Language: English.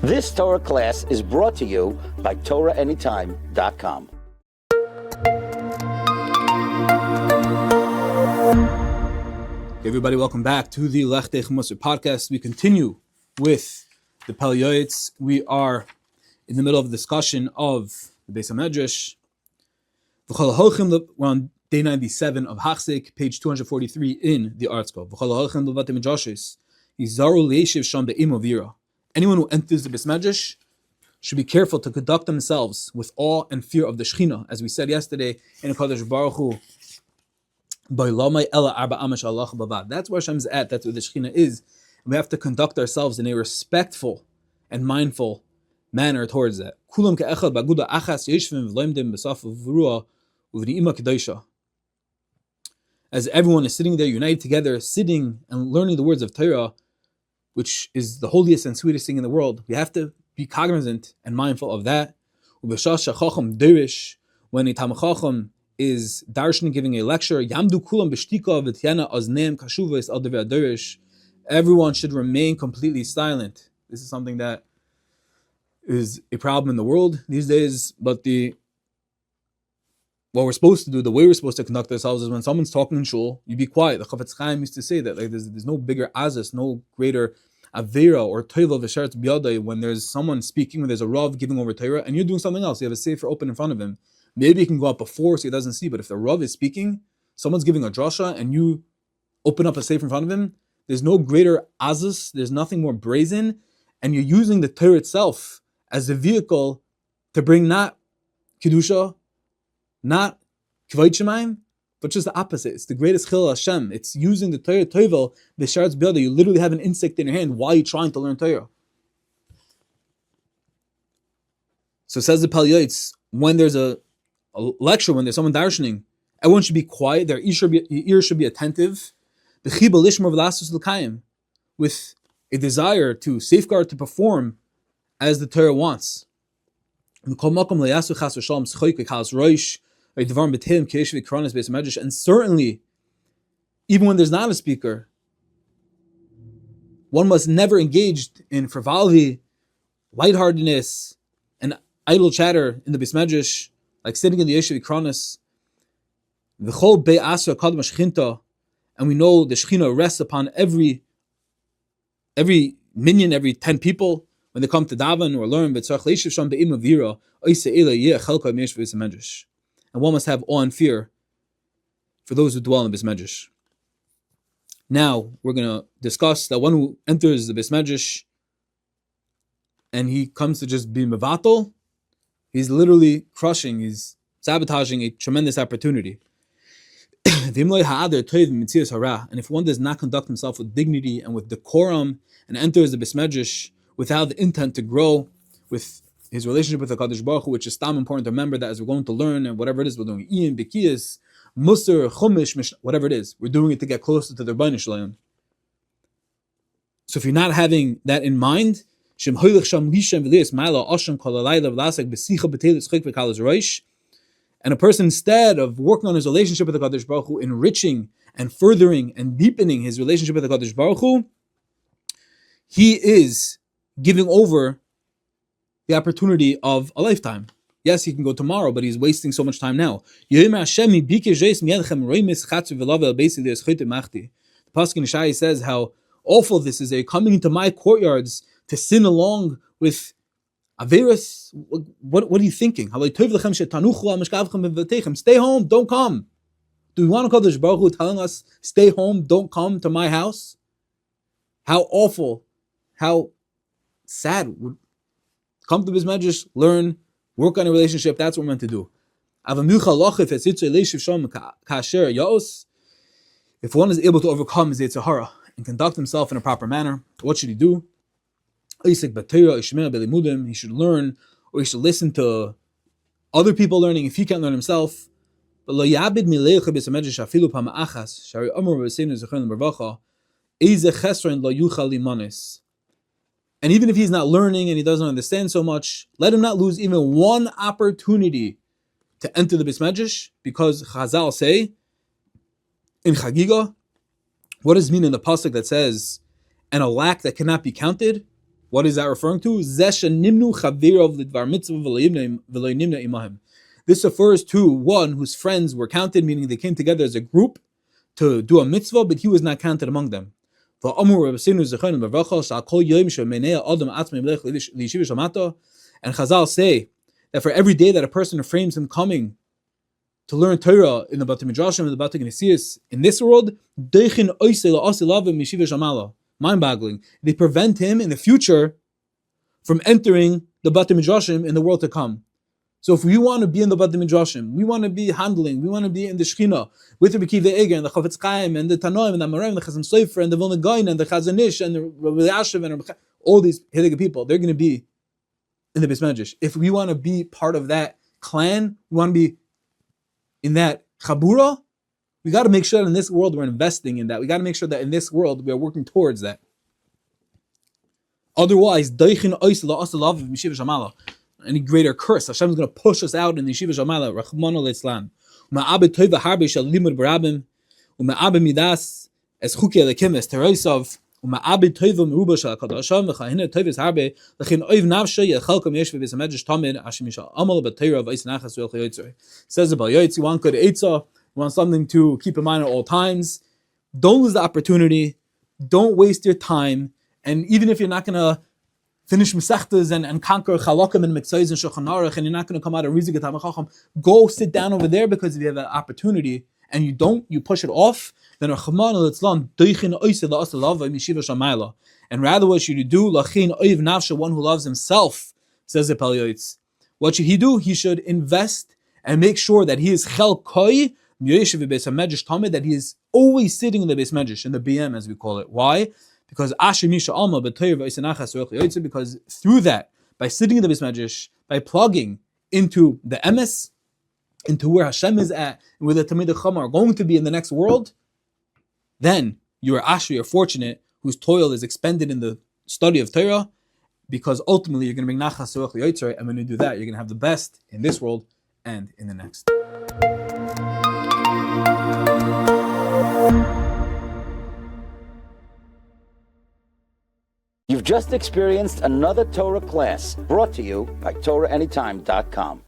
This Torah class is brought to you by TorahAnytime.com. Hey everybody, welcome back to the Lechtech Musar podcast. We continue with the Pele Yoeitz. We are in the middle of a discussion of the Beis Medrash. We're on day 97 of Hachzik, page 243 in the article. Anyone who enters the Beis Medrash should be careful to conduct themselves with awe and fear of the Shechina, as we said yesterday in a Kadosh Baruch Hu. That's where Hashem's at. That's where the Shechina is. And we have to conduct ourselves in a respectful and mindful manner towards that. As everyone is sitting there united together, sitting and learning the words of Torah, which is the holiest and sweetest thing in the world, we have to be cognizant and mindful of that. When a Talmid Chacham is darshan giving a lecture, everyone should remain completely silent. This is something that is a problem in the world these days, but what we're supposed to do, the way we're supposed to conduct ourselves is when someone's talking in shul, you be quiet. The Chafetz Chaim used to say that there's no bigger azas, no greater avera or toiva v'sheretz biyadai when there's someone speaking, when there's a rav giving over Torah, and you're doing something else. You have a sefer open in front of him. Maybe you can go up before so he doesn't see, but if the rav is speaking, someone's giving a drasha, and you open up a sefer in front of him, there's no greater azas, there's nothing more brazen, and you're using the Torah itself as a vehicle to bring not kedusha, not Kvod Shemaim, but just the opposite. It's the greatest chil Hashem. It's using the Torah Toivel, the Sharetz B'yada. You literally have an insect in your hand while you're trying to learn Torah. So says the Pele Yoeitz, when there's a lecture, when there's someone darshaning, everyone should be quiet, their ears should be attentive, with a desire to safeguard, to perform as the Torah wants. And certainly, even when there's not a speaker, one must never engage in frivolity, lightheartedness, and idle chatter in the Beis Medrash, like sitting in the Yeshiva Kronos. And we know the Shechina rests upon every minyan, every 10 people when they come to daven or learn. And one must have awe and fear for those who dwell in the Beis Medrash. Now, we're going to discuss that one who enters the Beis Medrash and he comes to just be mevatel, he's literally crushing, he's sabotaging a tremendous opportunity. And if one does not conduct himself with dignity and with decorum and enters the Beis Medrash without the intent to grow with his relationship with the Kadosh Baruch Hu, which is damn important to remember that as we're going to learn, and whatever it is we're doing, Ian, Bikiyas, Musar, Chumash, whatever it is, we're doing it to get closer to the Rebbeinu Shalom. So if you're not having that in mind, and a person, instead of working on his relationship with the Kadosh Baruch Hu, enriching and furthering and deepening his relationship with the Kadosh Baruch Hu, he is giving over the opportunity of a lifetime. Yes, he can go tomorrow, but he's wasting so much time now. The Pasuk in Shai says how awful this is. They're coming into my courtyards to sin along with Averis. What are you thinking? Stay home, don't come. Do we want to Kadosh Baruch Hu telling us, stay home, don't come to my house? How awful, how sad. Come to Beis Medrash, learn, work on a relationship. That's what we're meant to do. If one is able to overcome his Yetzer Hara and conduct himself in a proper manner, what should he do? He should learn, or he should listen to other people learning if he can't learn himself. And even if he's not learning and he doesn't understand so much, let him not lose even one opportunity to enter the Beis Medrash, because Chazal say in Chagiga, what does it mean in the pasuk that says, and a lack that cannot be counted? What is that referring to? This refers to one whose friends were counted, meaning they came together as a group to do a mitzvah, but he was not counted among them. And Chazal say that for every day that a person refrains from coming to learn Torah in the Bate Midrashim and the Bate Gnesias in this world, mind-boggling. They prevent him in the future from entering the Bate Midrashim in the world to come. So if we want to be in the Bate Midrashim, we want to be handling, we want to be in the Shechina with the Bekiva Eger and the Chavetz Chaim and the Tanoim and the Amoraim and the Chazam Sofer and the Vilna Gaon and the Chazon Ish and the Rabbi Yashiv and all these Hiddiga people, they're going to be in the Beis Medrash. If we want to be part of that clan, we want to be in that Chabura, we got to make sure that in this world we're investing in that. We got to make sure that in this world we are working towards that. Otherwise, any greater curse, Hashem is going to push us out in the Yeshiva Shamala. Rachmana litzlan. U'ma'abed toiva harbe shel limud barabim. U'ma'abed midas es chuki elekim es teroisav. U'ma'abed toiva meruba shel HaKadosh v'chahina toivis harbe l'chin oiv nafshe yechelkom yesh v'vis hamedrash tamid ashim yishal amal b'teira v'is nachas v'el chayotzei. Says the Yoeitz, you want good eitzah, you want something to keep in mind at all times. Don't lose the opportunity. Don't waste your time. And even if you're not going to finish Mesechtas and conquer Chalakim and Mitzvahs and Shulchan Aruch, and you're not going to come out of Rizig Tamei Chacham, go sit down over there, because if you have an opportunity and you don't, you push it off, then Rachmana litzlan doichin oiseh la'aseh lava mishiva shamayla. And rather, what should you do? Lachin oiv nafshe, one who loves himself, says the Pele Yoeitz. What should he do? He should invest and make sure that he is chel koi m'yeshiv beis hamedrash tamid, that he is always sitting in the Beis Medrash, in the BM as we call it. Why? Because because through that, by sitting in the Beis Medrash, by plugging into the emes, into where Hashem is at, and where the Talmidei Chacham are going to be in the next world, then you are ashri, you're fortunate, whose toil is expended in the study of Torah, because ultimately you're going to bring nachas ruach yoytzer, and when you do that, you're going to have the best in this world and in the next. You've just experienced another Torah class brought to you by TorahAnytime.com.